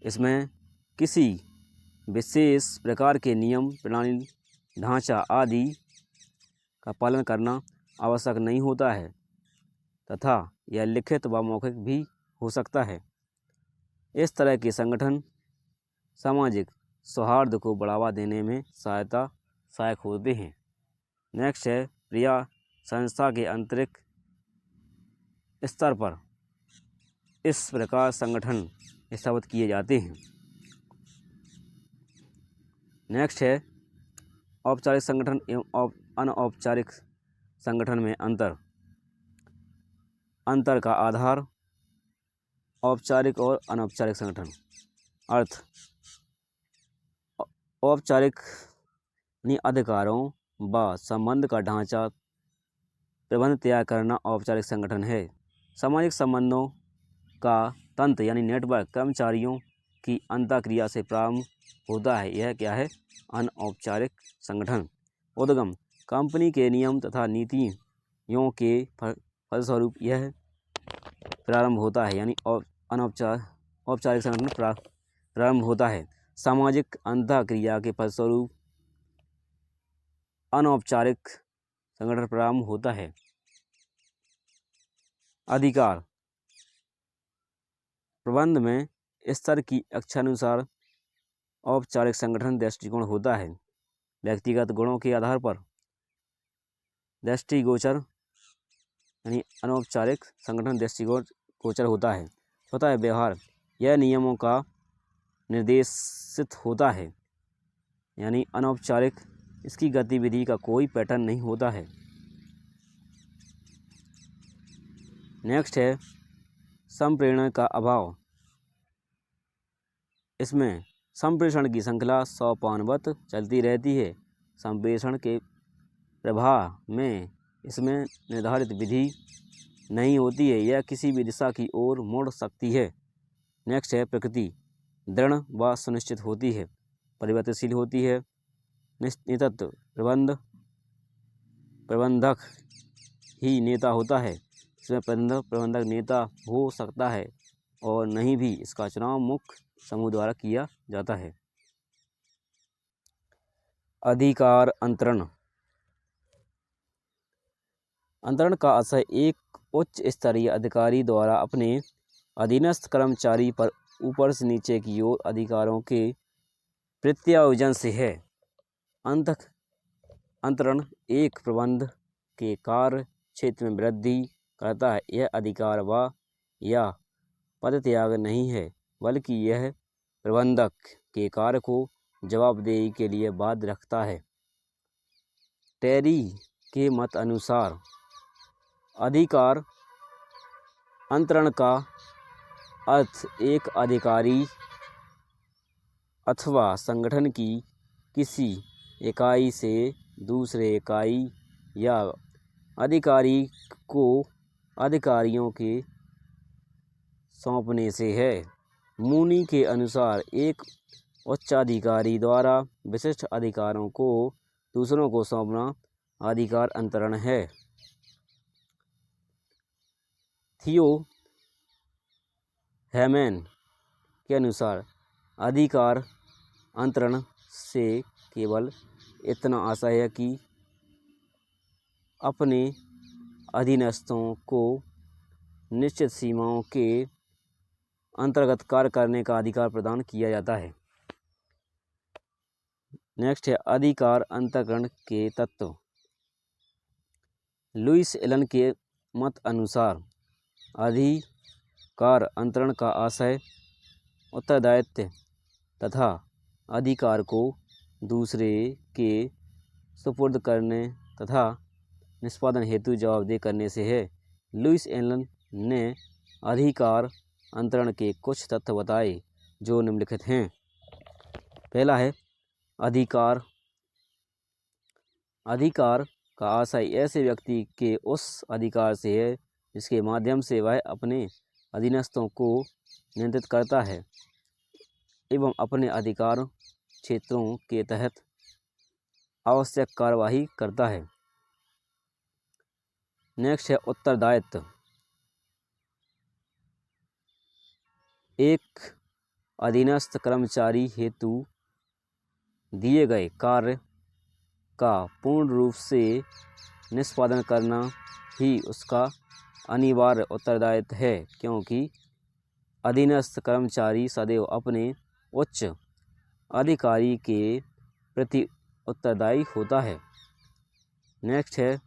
इसमें किसी विशेष प्रकार के नियम, प्रणाली, ढांचा आदि का पालन करना आवश्यक नहीं होता है तथा यह लिखित व मौखिक भी हो सकता है। इस तरह के संगठन सामाजिक सौहार्द को बढ़ावा देने में सहायक होते हैं। नेक्स्ट है क्रिया। संस्था के आंतरिक स्तर पर इस प्रकार संगठन स्थापित किए जाते हैं। नेक्स्ट है औपचारिक संगठन एवं अनौपचारिक संगठन में अंतर का आधार। औपचारिक और अनौपचारिक संगठन। अर्थ औपचारिक अधिकारों व संबंध का ढांचा प्रबंध तैयार करना औपचारिक संगठन है। सामाजिक संबंधों का तंत्र यानी नेटवर्क कर्मचारियों की अंतःक्रिया से प्रारंभ होता है। यह क्या है? अनौपचारिक संगठन। उद्गम कंपनी के नियम तथा नीतियों के फलस्वरूप यह प्रारंभ होता है, यानी औपचारिक संगठन प्रारंभ होता है। सामाजिक अंतःक्रिया के फलस्वरूप अनौपचारिक संगठन प्रारंभ होता है। अधिकार प्रबंध में स्तर की इच्छानुसार औपचारिक संगठन दृष्टिकोण होता है। व्यक्तिगत गुणों के आधार पर दृष्टिगोचर यानी अनौपचारिक संगठन दृष्टिकोण गोचर होता है। होता है व्यवहार, यह नियमों का निर्देशित होता है, यानी अनौपचारिक, इसकी गतिविधि का कोई पैटर्न नहीं होता है। नेक्स्ट है संप्रेषण का अभाव। इसमें संप्रेषण की श्रृंखला सोपानवत चलती रहती है। संप्रेषण के प्रवाह में इसमें निर्धारित विधि नहीं होती है, यह किसी भी दिशा की ओर मुड़ सकती है। नेक्स्ट है प्रकृति दृढ़ व सुनिश्चित होती है, परिवर्तनशील होती है। नेतृत्व प्रबंधक ही नेता होता है। इसमें प्रबंधक नेता हो सकता है और नहीं भी, इसका चुनाव मुख्य समूह द्वारा किया जाता है। अधिकार अंतरण। अंतरण का आशय एक उच्च स्तरीय अधिकारी द्वारा अपने अधीनस्थ कर्मचारी पर ऊपर से नीचे की ओर अधिकारों के प्रत्यायोजन से है। अंतरण एक प्रबंध के कार्य क्षेत्र में वृद्धि करता है। यह अधिकार व या पदत्याग नहीं है, बल्कि यह प्रबंधक के कार्य को जवाबदेही के लिए बाध्य रखता है। टेरी के मत अनुसार अधिकार अंतरण का अर्थ एक अधिकारी अथवा संगठन की किसी इकाई से दूसरे इकाई या अधिकारी को अधिकारियों के सौंपने से है। मूनी के अनुसार एक उच्चाधिकारी द्वारा विशिष्ट अधिकारों को दूसरों को सौंपना अधिकार अंतरण है। थियो हेमन के अनुसार अधिकार अंतरण से केवल इतना आशय है कि अपने अधीनस्थों को निश्चित सीमाओं के अंतर्गत कार्य करने का अधिकार प्रदान किया जाता है। नेक्स्ट है अधिकार अंतःकरण के तत्व। लुईस एलन के मत अनुसार अधिकार अंतरण का आशय उत्तरदायित्व तथा अधिकार को दूसरे के सुपुर्द करने तथा निष्पादन हेतु जवाबदेह करने से है। लुईस एलन ने अधिकार अंतरण के कुछ तथ्य बताए जो निम्नलिखित हैं। पहला है अधिकार का आशय ऐसे व्यक्ति के उस अधिकार से है जिसके माध्यम से वह अपने अधीनस्थों को नियंत्रित करता है एवं अपने अधिकार क्षेत्रों के तहत आवश्यक कार्यवाही करता है। नेक्स्ट है उत्तरदायित्व। एक अधीनस्थ कर्मचारी हेतु दिए गए कार्य का पूर्ण रूप से निष्पादन करना ही उसका अनिवार्य उत्तरदायित्व है, क्योंकि अधीनस्थ कर्मचारी सदैव अपने उच्च अधिकारी के प्रति उत्तरदायी होता है। नेक्स्ट है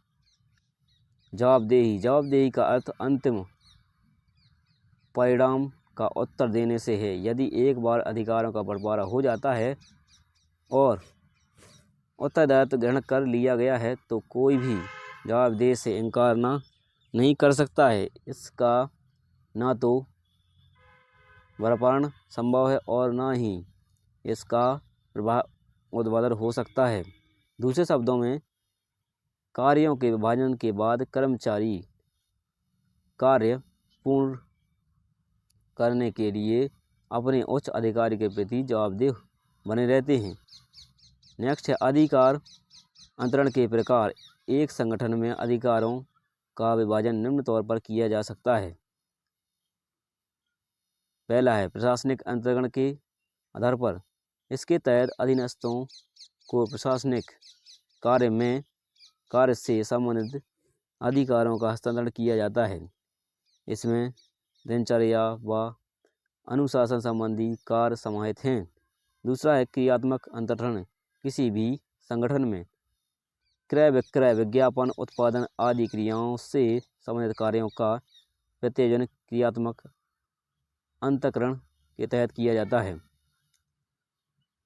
जवाबदेही का अर्थ अंतिम परिणाम का उत्तर देने से है। यदि एक बार अधिकारों का बंटवारा हो जाता है और उत्तरदायित्व ग्रहण कर लिया गया है तो कोई भी जवाबदेही से इनकार नहीं कर सकता है। इसका ना तो बर्पारण संभव है और ना ही इसका उद्वादन हो सकता है। दूसरे शब्दों में कार्यों के विभाजन के बाद कर्मचारी कार्य पूर्ण करने के लिए अपने उच्च अधिकारी के प्रति जवाबदेह बने रहते हैं। नेक्स्ट है अधिकार अंतरण के प्रकार। एक संगठन में अधिकारों का विभाजन निम्न तौर पर किया जा सकता है। पहला है प्रशासनिक अंतरण के आधार पर। इसके तहत अधीनस्थों को प्रशासनिक कार्य में कार्य से संबंधित अधिकारों का हस्तांतरण किया जाता है। इसमें दिनचर्या व अनुशासन संबंधी कार्य समाहित हैं। दूसरा है क्रियात्मक अंतरण। किसी भी संगठन में क्रय विक्रय विज्ञापन उत्पादन आदि क्रियाओं से संबंधित कार्यों का प्रत्योजन क्रियात्मक अंतःकरण के तहत किया जाता है।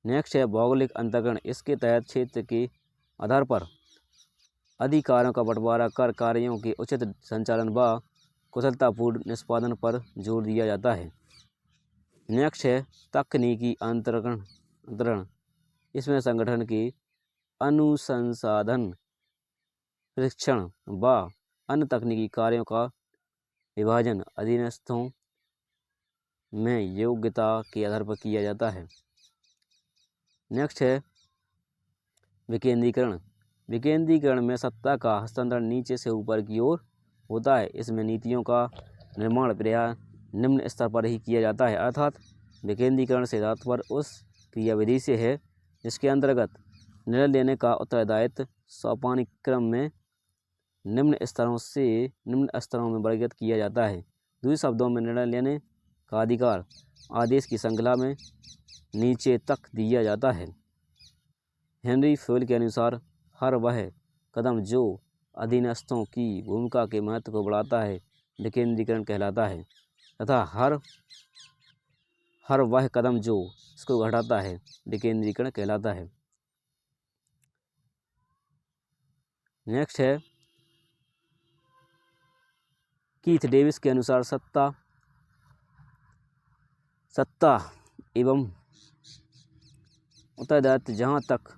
नेक्स्ट है भौगोलिक अंतःकरण। इसके तहत क्षेत्र के आधार पर अधिकारों का बंटवारा कर कार्यों के उचित संचालन व कुशलतापूर्ण निष्पादन पर जोर दिया जाता है। नेक्स्ट है तकनीकी अंतरण। इसमें संगठन के अनुसंसाधन प्रशिक्षण व अन्य तकनीकी कार्यों का विभाजन अधीनस्थों में योग्यता के आधार पर किया जाता है। नेक्स्ट है विकेंद्रीकरण। विकेंद्रीकरण में सत्ता का हस्तांतरण नीचे से ऊपर की ओर होता है। इसमें नीतियों का निर्माण प्रायः निम्न स्तर पर ही किया जाता है, अर्थात विकेंद्रीकरण से तात्पर्य उस क्रियाविधि से है जिसके अंतर्गत निर्णय लेने का उत्तरदायित्व सोपानिक क्रम में निम्न स्तरों में वर्गीकृत किया जाता है। दूसरे शब्दों में निर्णय लेने का अधिकार आदेश की श्रृंखला में नीचे तक दिया जाता है। हेनरी फुल के अनुसार हर वह कदम जो अधीनस्थों की भूमिका के महत्व को बढ़ाता है विकेंद्रीकरण कहलाता है, तथा हर वह कदम जो इसको घटाता है विकेंद्रीकरण कहलाता है। नेक्स्ट है कीथ डेविस के अनुसार सत्ता एवं उत्तरदायित्व जहाँ तक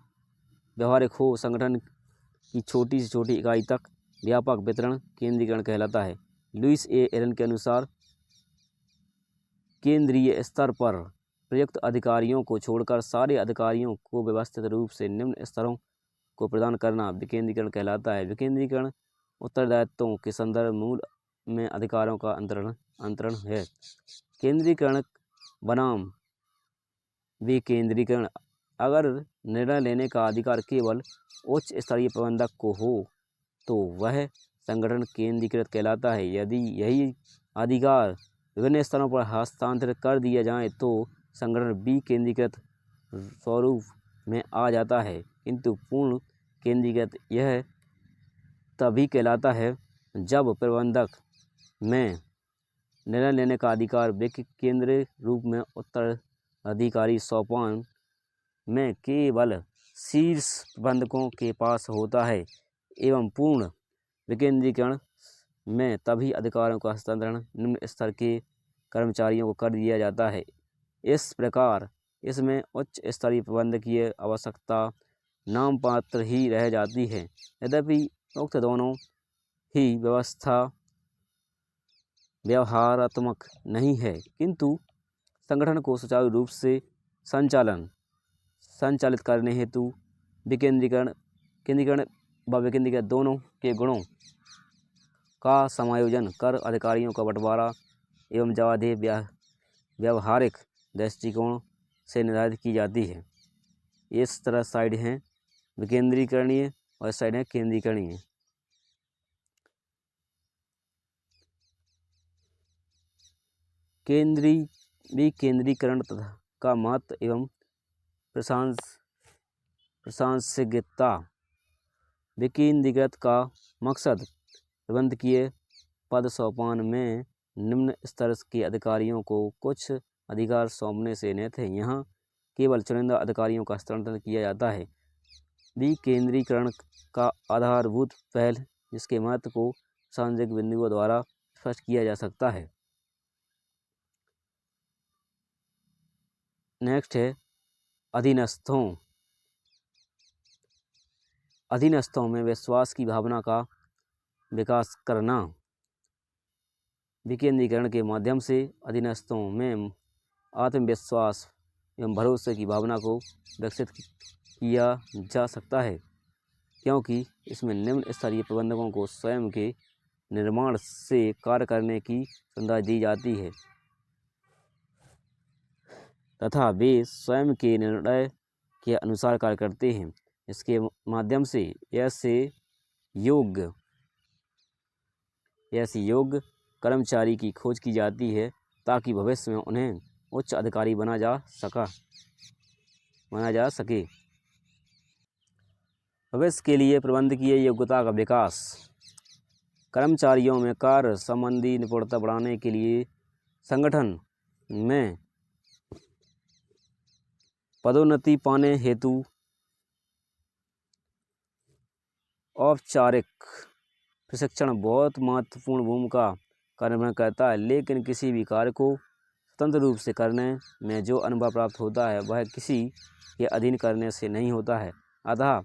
व्यवहारिक हो संगठन की छोटी से छोटी इकाई तक व्यापक वितरण केंद्रीकरण कहलाता है। लुइस ए एलन के अनुसार केंद्रीय स्तर पर प्रयुक्त अधिकारियों को छोड़कर सारे अधिकारियों को व्यवस्थित रूप से निम्न स्तरों को प्रदान करना विकेंद्रीकरण कहलाता है। विकेंद्रीकरण उत्तरदायित्वों के संदर्भ मूल में अधिकारों का अंतरण है। केंद्रीकरण बनाम विकेंद्रीकरण। अगर निर्णय लेने का अधिकार केवल उच्च स्तरीय प्रबंधक को हो तो वह संगठन केंद्रीकृत कहलाता है। यदि यही अधिकार विभिन्न स्तरों पर हस्तांतरित कर दिया जाए तो संगठन विकेंद्रीकृत स्वरूप में आ जाता है, किंतु पूर्ण केंद्रीकृत यह तभी कहलाता है जब प्रबंधक में निर्णय लेने का अधिकार विकेंद्रीय रूप में उत्तराधिकारी सोपान में केवल शीर्ष प्रबंधकों के पास होता है, एवं पूर्ण विकेंद्रीकरण में तभी अधिकारों का हस्तांतरण निम्न स्तर के कर्मचारियों को कर दिया जाता है। इस प्रकार इसमें उच्च स्तरीय प्रबंधकीय आवश्यकता नाम मात्र ही रह जाती है। यद्यपि उक्त दोनों ही व्यवस्था व्यवहारात्मक नहीं है, किंतु संगठन को सुचारू रूप से संचालित करने हेतु केंद्रीकरण व विकेंद्रीकरण दोनों के गुणों का समायोजन कर अधिकारियों का बंटवारा एवं जवाबदेही व्यावहारिक दृष्टिकोण से निर्धारित की जाती है। इस तरह साइड हैं विकेंद्रीकरणीय और साइड है केंद्रीकरणीय। विकेंद्रीकरण तथा का महत्व एवं प्रासंगिकता। विकेंद्रीकृत का मकसद प्रबंधकीय पद सोपान में निम्न स्तर के अधिकारियों को कुछ अधिकार सौंपने से निहित है। यहाँ केवल चुनिंदा अधिकारियों का हस्तांतरण किया जाता है। विकेंद्रीकरण का आधारभूत पहल जिसके महत्व को प्रासंगिक बिंदुओं द्वारा स्पष्ट किया जा सकता है। नेक्स्ट है अधीनस्थों में विश्वास की भावना का विकास करना। विकेंद्रीकरण के माध्यम से अधीनस्थों में आत्मविश्वास एवं भरोसे की भावना को विकसित किया जा सकता है, क्योंकि इसमें निम्न स्तरीय प्रबंधकों को स्वयं के निर्माण से कार्य करने की सुविधा दी जाती है तथा वे स्वयं के निर्णय के अनुसार कार्य करते हैं। इसके माध्यम से ऐसे योग्य ऐसी योग्य कर्मचारी की खोज की जाती है ताकि भविष्य में उन्हें उच्च अधिकारी बना जा सके। भविष्य के लिए प्रबंधकीय योग्यता का विकास। कर्मचारियों में कार्य संबंधी निपुणता बढ़ाने के लिए संगठन में पदोन्नति पाने हेतु औपचारिक प्रशिक्षण बहुत महत्वपूर्ण भूमिका का निर्वहन करता है, लेकिन किसी भी कार्य को स्वतंत्र रूप से करने में जो अनुभव प्राप्त होता है वह किसी के अधीन करने से नहीं होता है। अतः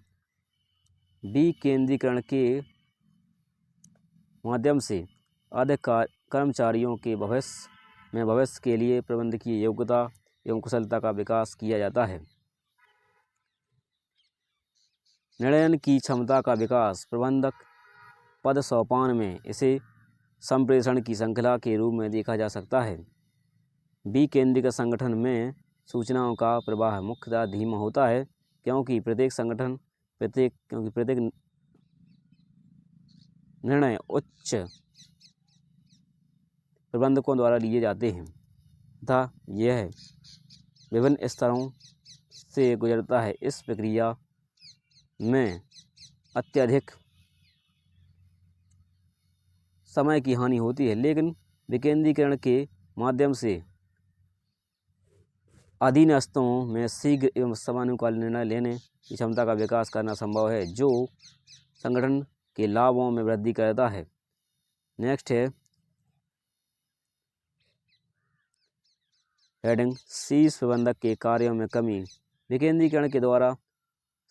विकेंद्रीकरण के माध्यम से अधिक कर्मचारियों के भविष्य के लिए प्रबंधकीय योग्यता एवं कुशलता का विकास किया जाता है। निर्णय की क्षमता का विकास। प्रबंधक पद सोपान में इसे संप्रेषण की श्रृंखला के रूप में देखा जा सकता है। विकेंद्रीकृत संगठन में सूचनाओं का प्रवाह मुख्यतः धीमा होता है क्योंकि प्रत्येक निर्णय उच्च प्रबंधकों द्वारा लिए जाते हैं तथा यह विभिन्न स्तरों से गुजरता है। इस प्रक्रिया में अत्यधिक समय की हानि होती है, लेकिन विकेंद्रीकरण के माध्यम से अधीनस्थों में शीघ्र एवं समयानुकालिक निर्णय लेने की क्षमता का विकास करना संभव है, जो संगठन के लाभों में वृद्धि करता है। नेक्स्ट है हेडिंग शीर्ष प्रबंधक के कार्यों में कमी। विकेंद्रीकरण के द्वारा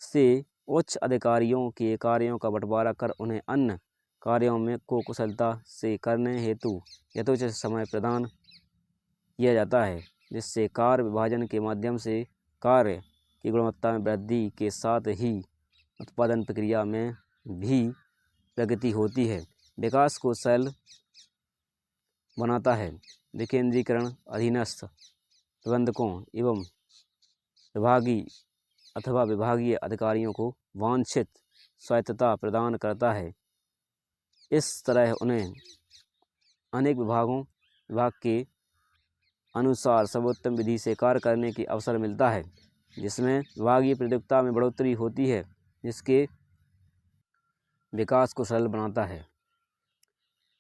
से उच्च अधिकारियों के कार्यों का बंटवारा कर उन्हें अन्य कार्यों में को कुशलता से करने हेतु यथोचित समय प्रदान किया जाता है, जिससे कार्य विभाजन के माध्यम से कार्य की गुणवत्ता में वृद्धि के साथ ही उत्पादन प्रक्रिया में भी प्रगति होती है। विकास को सरल बनाता है। विकेंद्रीकरण अधीनस्थ प्रबंधकों एवं विभागीय अधिकारियों को वांछित स्वायत्तता प्रदान करता है। इस तरह उन्हें अनेक विभाग के अनुसार सर्वोत्तम विधि से कार्य करने की अवसर मिलता है, जिसमें विभागीय प्रतियोगिता में बढ़ोतरी होती है, जिसके विकास को सरल बनाता है।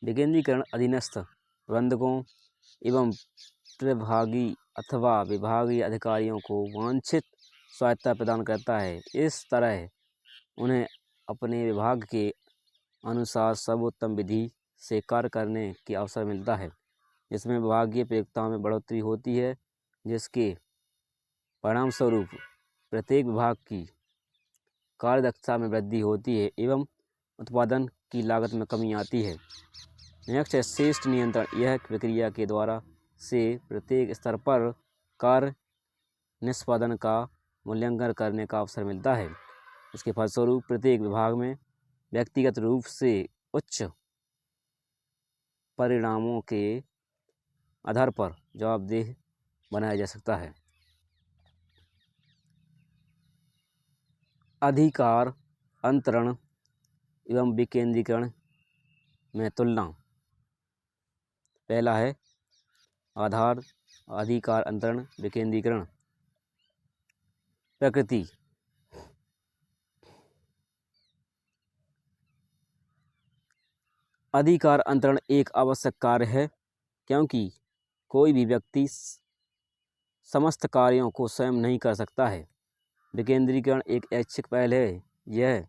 विकेंद्रीकरण अधीनस्थ प्रबंधकों एवं विभागीय अधिकारियों को वांछित स्वायत्तता प्रदान करता है। इस तरह उन्हें अपने विभाग के अनुसार सर्वोत्तम विधि से कार्य करने की अवसर मिलता है, जिसमें विभागीय प्रतियोगिता में बढ़ोतरी होती है, जिसके परिणामस्वरूप प्रत्येक विभाग की कार्यदक्षता में वृद्धि होती है एवं उत्पादन की लागत में कमी आती है। नेक्स्ट है श्रेष्ठ नियंत्रण। यह प्रक्रिया के द्वारा से प्रत्येक स्तर पर कार्य निष्पादन का मूल्यांकन करने का अवसर मिलता है। इसके फलस्वरूप प्रत्येक विभाग में व्यक्तिगत रूप से उच्च परिणामों के आधार पर जवाबदेह बनाया जा सकता है। अधिकार अंतरण एवं विकेंद्रीकरण में तुलना। पहला है अधिकार अंतरण विकेंद्रीकरण। प्रकृति। अधिकार अंतरण एक आवश्यक कार्य है क्योंकि कोई भी व्यक्ति समस्त कार्यों को स्वयं नहीं कर सकता है। विकेंद्रीकरण एक ऐच्छिक पहल है। यह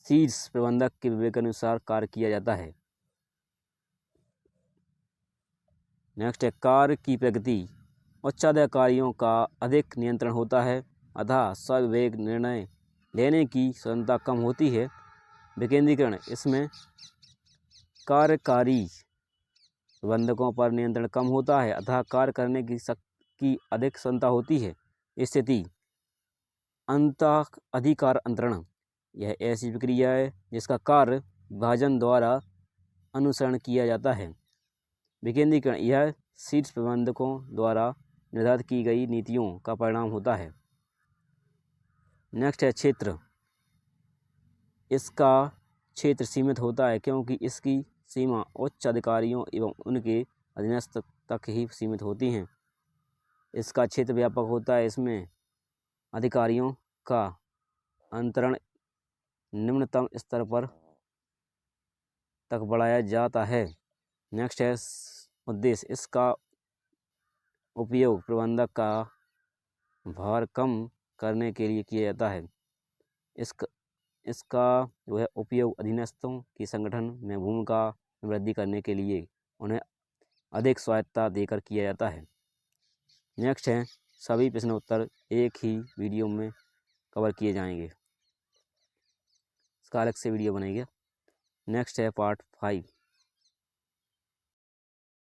शीर्ष प्रबंधक के विवेकानुसार कार्य किया जाता है। नेक्स्ट है कार्य की प्रगति। उच्चाधिकारियों का अधिक नियंत्रण होता है, अतः सविवेक निर्णय लेने की स्वतंत्रता कम होती है। विकेंद्रीकरण इसमें कार्यकारी प्रबंधकों पर नियंत्रण कम होता है, अतः कार्य करने की अधिक स्वतंत्रता होती है। स्थिति अधिकार अंतरण। यह ऐसी प्रक्रिया है जिसका कार्य विभाजन द्वारा अनुसरण किया जाता है। विकेंद्रीकरण यह शीर्ष प्रबंधकों द्वारा निर्धारित की गई नीतियों का परिणाम होता है। नेक्स्ट है क्षेत्र। इसका क्षेत्र सीमित होता है क्योंकि इसकी सीमा उच्च अधिकारियों एवं उनके अधीनस्थ तक ही सीमित होती हैं। इसका क्षेत्र व्यापक होता है, इसमें अधिकारियों का अंतरण निम्नतम स्तर पर तक बढ़ाया जाता है। नेक्स्ट है उद्देश्य। इसका उपयोग प्रबंधक का भार कम करने के लिए किया जाता है। इसका जो है उपयोग अधीनस्थों की संगठन में भूमिका में वृद्धि करने के लिए उन्हें अधिक स्वायत्तता देकर किया जाता है। नेक्स्ट है सभी प्रश्न उत्तर एक ही वीडियो में कवर किए जाएंगे, इसका अलग से वीडियो बनेगा। नेक्स्ट है पार्ट 5।